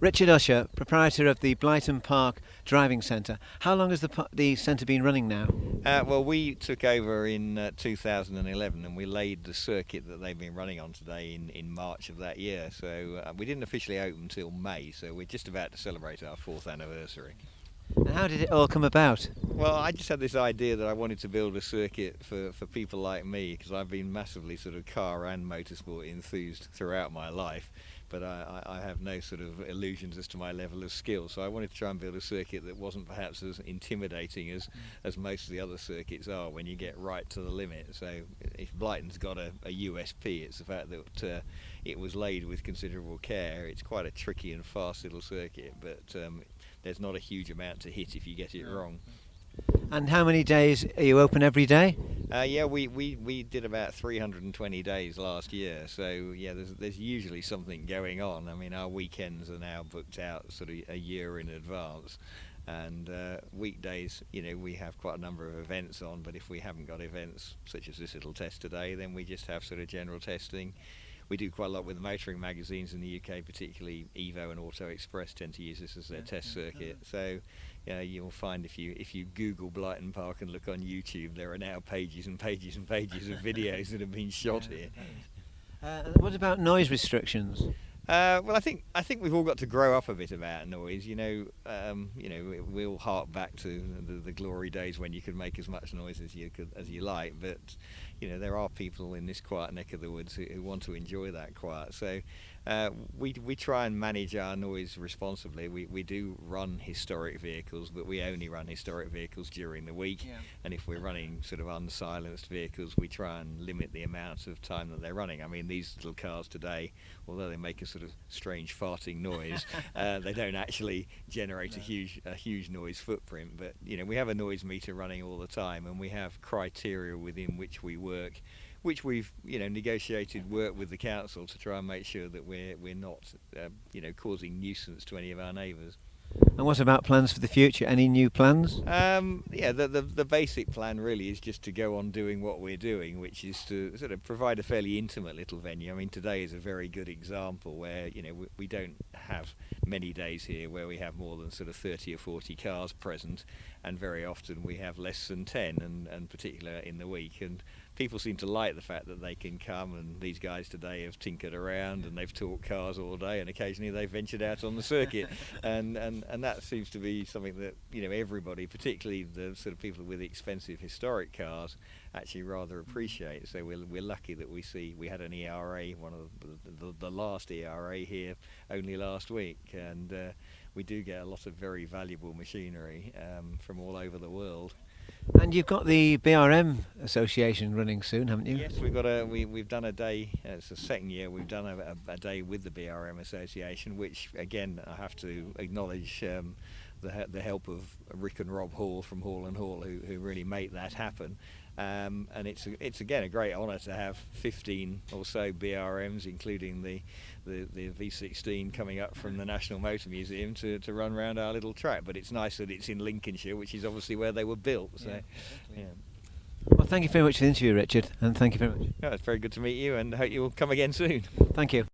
Richard Usher, proprietor of the Blyton Park Driving Centre. How long has the centre been running now? Well, we took over in 2011 and we laid the circuit that they've been running on today in March of that year. So we didn't officially open until May, so we're just about to celebrate our 4th anniversary. And how did it all come about? Well, I just had this idea that I wanted to build a circuit for people like me, because I've been massively sort of car and motorsport enthused throughout my life, but I have no sort of illusions as to my level of skill. So I wanted to try and build a circuit that wasn't perhaps as intimidating as most of the other circuits are when you get right to the limit. So if Blyton's got a USP, it's the fact that it was laid with considerable care. It's quite a tricky and fast little circuit, but there's not a huge amount to hit if you get it wrong. And how many days are you open every day? Yeah, we did about 320 days last year, so yeah, there's usually something going on. I mean, our weekends are now booked out sort of a year in advance, and weekdays, you know, we have quite a number of events on, but if we haven't got events such as this little test today, then we just have sort of general testing. We do quite a lot with the motoring magazines in the UK, particularly Evo and Auto Express tend to use this as their test circuit. So yeah, you'll find if you Google Blyton Park and look on YouTube, there are now pages and pages and pages of videos that have been shot here. What about noise restrictions? Well, I think we've all got to grow up a bit about noise. You know, we all hark back to the glory days when you could make as much noise as you like. But you know, there are people in this quiet neck of the woods who want to enjoy that quiet. So we try and manage our noise responsibly. We do run historic vehicles, but we only run historic vehicles during the week. Yeah. And if we're running sort of unsilenced vehicles, we try and limit the amount of time that they're running. I mean, these little cars today, although they make a sort of strange farting noise, they don't actually generate a huge noise footprint. But you know, we have a noise meter running all the time, and we have criteria within which we work, which we've negotiated work with the council to try and make sure that we're not causing nuisance to any of our neighbours. And what about plans for the future? Any new plans? Yeah, the basic plan really is just to go on doing what we're doing, which is to sort of provide a fairly intimate little venue. I mean, today is a very good example where we don't have many days here where we have more than sort of 30 or 40 cars present, and very often we have less than 10, and particularly in the week. And people seem to like the fact that they can come, and these guys today have tinkered around and they've talked cars all day, and occasionally they've ventured out on the circuit, and that seems to be something that everybody, particularly the sort of people with expensive historic cars, actually rather appreciate. So we're lucky that we had an ERA, one of the last ERA here only last week, and we do get a lot of very valuable machinery from all over the world. And you've got the BRM Association running soon, haven't you? Yes, we've done a day. It's the second year we've done a day with the BRM Association, which again I have to acknowledge the help of Rick and Rob Hall from Hall and Hall, who really make that happen. And it's again a great honour to have 15 or so BRMs, including the V16 coming up from the National Motor Museum to run around our little track. But it's nice that it's in Lincolnshire, which is obviously where they were built. So, yeah. Well, thank you very much for the interview, Richard, and thank you very much. Yeah, it's very good to meet you, and I hope you'll come again soon. Thank you.